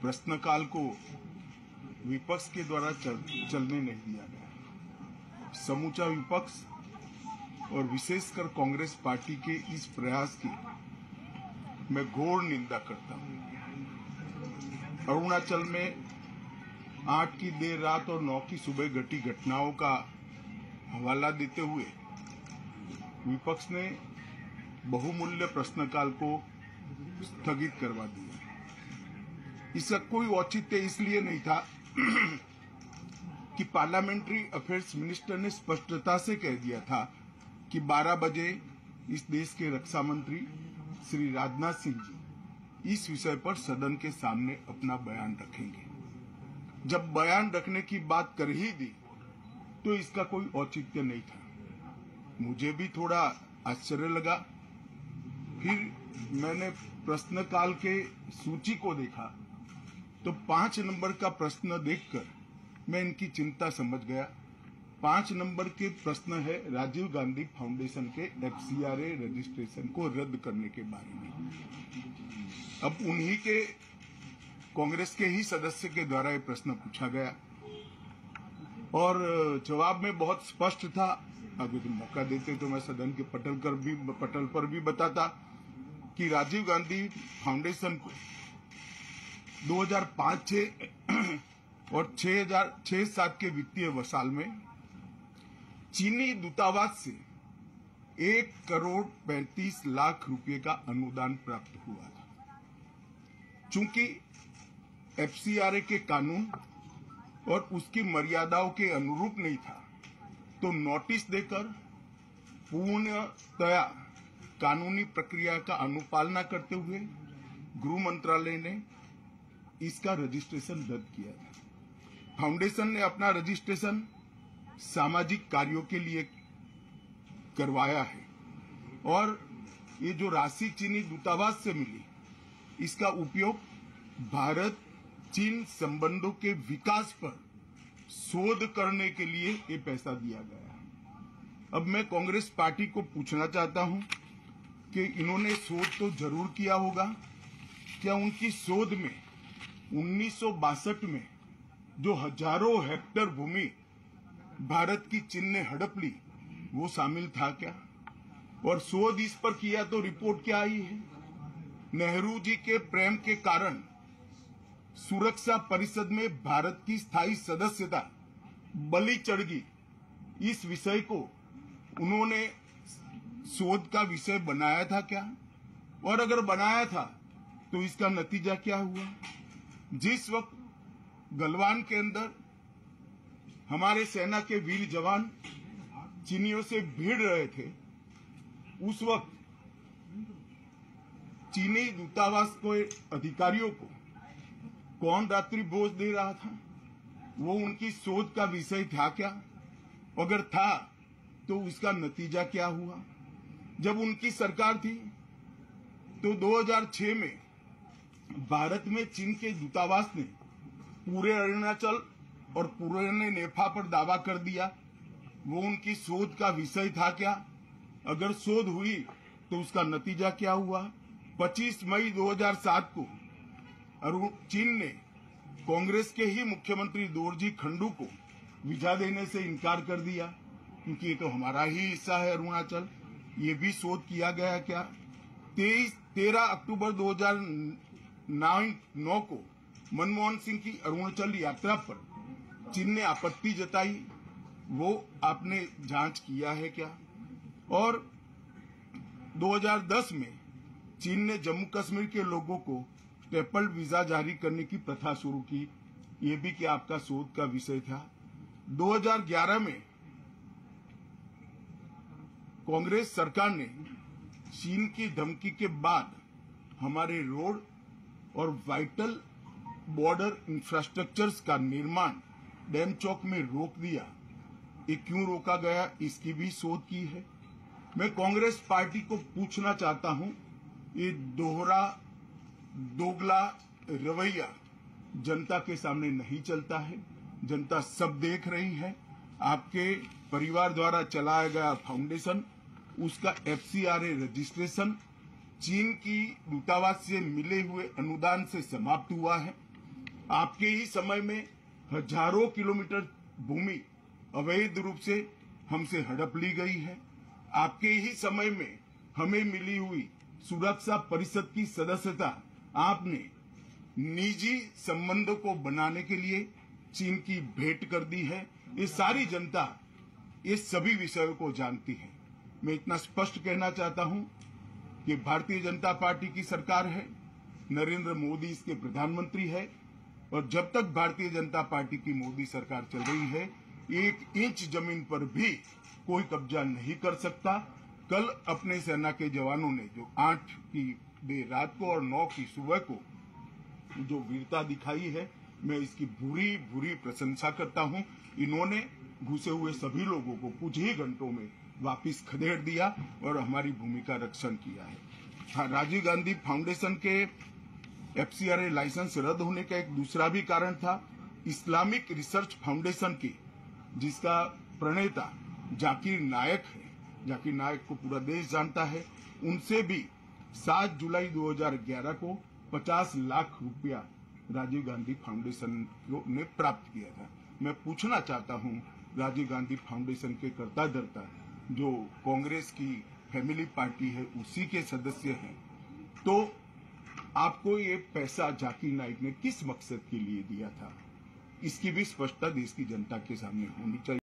प्रश्नकाल को विपक्ष के द्वारा चलने नहीं दिया गया। समूचा विपक्ष और विशेषकर कांग्रेस पार्टी के इस प्रयास की मैं घोर निंदा करता हूं। अरुणाचल में 8 की देर रात और 9 की सुबह घटी घटनाओं का हवाला देते हुए विपक्ष ने बहुमूल्य प्रश्नकाल को स्थगित करवा दिया। इसका कोई औचित्य इसलिए नहीं था कि पार्लियामेंट्री अफेयर्स मिनिस्टर ने स्पष्टता से कह दिया था कि 12 बजे इस देश के रक्षा मंत्री श्री राजनाथ सिंह जी इस विषय पर सदन के सामने अपना बयान रखेंगे। जब बयान रखने की बात कर ही दी तो इसका कोई औचित्य नहीं था। मुझे भी थोड़ा आश्चर्य लगा। फिर मैंने प्रश्नकाल के सूची को देखा तो 5 नंबर का प्रश्न देखकर मैं इनकी चिंता समझ गया। 5 नंबर के प्रश्न है राजीव गांधी फाउंडेशन के FCRA रजिस्ट्रेशन को रद्द करने के बारे में। अब उन्हीं के कांग्रेस के ही सदस्य के द्वारा ये प्रश्न पूछा गया और जवाब में बहुत स्पष्ट था। अगर तो मौका देते तो मैं सदन के पटल पर भी बताता कि राजीव गांधी फाउंडेशन को 2005-6 और 2006-07 के वित्तीय वर्षाल में चीनी दूतावास से 1,35,00,000 रुपए का अनुदान प्राप्त हुआ था। चूंकि FCRA के कानून और उसकी मर्यादाओं के अनुरूप नहीं था तो नोटिस देकर पूर्णतया कानूनी प्रक्रिया का अनुपालना करते हुए गृह मंत्रालय ने इसका रजिस्ट्रेशन रद्द किया था। फाउंडेशन ने अपना रजिस्ट्रेशन सामाजिक कार्यों के लिए करवाया है और ये जो राशि चीनी दूतावास से मिली इसका उपयोग भारत चीन संबंधों के विकास पर शोध करने के लिए ये पैसा दिया गया है। अब मैं कांग्रेस पार्टी को पूछना चाहता हूं कि इन्होंने शोध तो जरूर किया होगा। क्या उनकी शोध में 1962 में जो हजारों हेक्टेयर भूमि भारत की चीन ने हड़प ली वो शामिल था क्या? और शोध इस पर किया तो रिपोर्ट क्या आई है? नेहरू जी के प्रेम के कारण सुरक्षा परिषद में भारत की स्थायी सदस्यता बलि चढ़ गई। इस विषय को उन्होंने शोध का विषय बनाया था क्या? और अगर बनाया था तो इसका नतीजा क्या हुआ? जिस वक्त गलवान के अंदर हमारे सेना के वीर जवान चीनियों से भिड़ रहे थे उस वक्त चीनी दूतावास को अधिकारियों को कौन रात्रि भोज दे रहा था? वो उनकी शोध का विषय था क्या? अगर था तो उसका नतीजा क्या हुआ? जब उनकी सरकार थी तो 2006 में भारत में चीन के दूतावास ने पूरे अरुणाचल और पूरे नेफा पर दावा कर दिया। वो उनकी शोध का विषय था क्या? अगर शोध हुई तो उसका नतीजा क्या हुआ? 25 मई 2007 को चीन ने कांग्रेस के ही मुख्यमंत्री दोरजी खंडू को वीजा देने से इनकार कर दिया क्योंकि ये तो हमारा ही हिस्सा है अरुणाचल। ये भी शोध किया गया क्या? 13 अक्टूबर 2009 को मनमोहन सिंह की अरुणाचल यात्रा पर चीन ने आपत्ति जताई, वो आपने जांच किया है क्या? और 2010 में चीन ने जम्मू कश्मीर के लोगों को ट्रिपल वीजा जारी करने की प्रथा शुरू की, ये भी क्या आपका शोध का विषय था? 2011 में कांग्रेस सरकार ने चीन की धमकी के बाद हमारे रोड और वाइटल बॉर्डर इंफ्रास्ट्रक्चर्स का निर्माण डैम चौक में रोक दिया। ये क्यों रोका गया? इसकी भी शोध की है। मैं कांग्रेस पार्टी को पूछना चाहता हूं, ये दोगला रवैया जनता के सामने नहीं चलता है। जनता सब देख रही है। आपके परिवार द्वारा चलाया गया फाउंडेशन, उसका FCRA रजिस्ट्रेशन चीन की दूतावास से मिले हुए अनुदान से समाप्त हुआ है। आपके ही समय में हजारों किलोमीटर भूमि अवैध रूप से हमसे हड़प ली गई है। आपके ही समय में हमें मिली हुई सुरक्षा परिषद की सदस्यता आपने निजी संबंधों को बनाने के लिए चीन की भेंट कर दी है। ये सारी जनता ये सभी विषयों को जानती है। मैं इतना स्पष्ट कहना चाहता हूं कि भारतीय जनता पार्टी की सरकार है, नरेंद्र मोदी इसके प्रधानमंत्री है, और जब तक भारतीय जनता पार्टी की मोदी सरकार चल रही है, 1 इंच जमीन पर भी कोई कब्जा नहीं कर सकता। कल अपने सेना के जवानों ने जो 8 की देर रात को और 9 की सुबह को जो वीरता दिखाई है, मैं इसकी भूरी भूरी प्रशंसा करता हूं। इन्होंने घुसे हुए सभी लोगों को कुछ ही घंटों में वापस खदेड़ दिया और हमारी भूमि का रक्षण किया है। हाँ, राजीव गांधी फाउंडेशन के FCRA लाइसेंस रद्द होने का एक दूसरा भी कारण था। इस्लामिक रिसर्च फाउंडेशन की, जिसका प्रणेता जाकिर नायक है, जाकिर नायक को पूरा देश जानता है, उनसे भी 7 जुलाई 2011 को 50 लाख रुपया राजीव गांधी फाउंडेशन ने प्राप्त किया था। मैं पूछना चाहता हूं, राजीव गांधी फाउंडेशन के कर्ता धर्ता जो कांग्रेस की फैमिली पार्टी है उसी के सदस्य हैं, तो आपको ये पैसा जाकिर नाइक ने किस मकसद के लिए दिया था, इसकी भी स्पष्टता देश की जनता के सामने होनी चाहिए।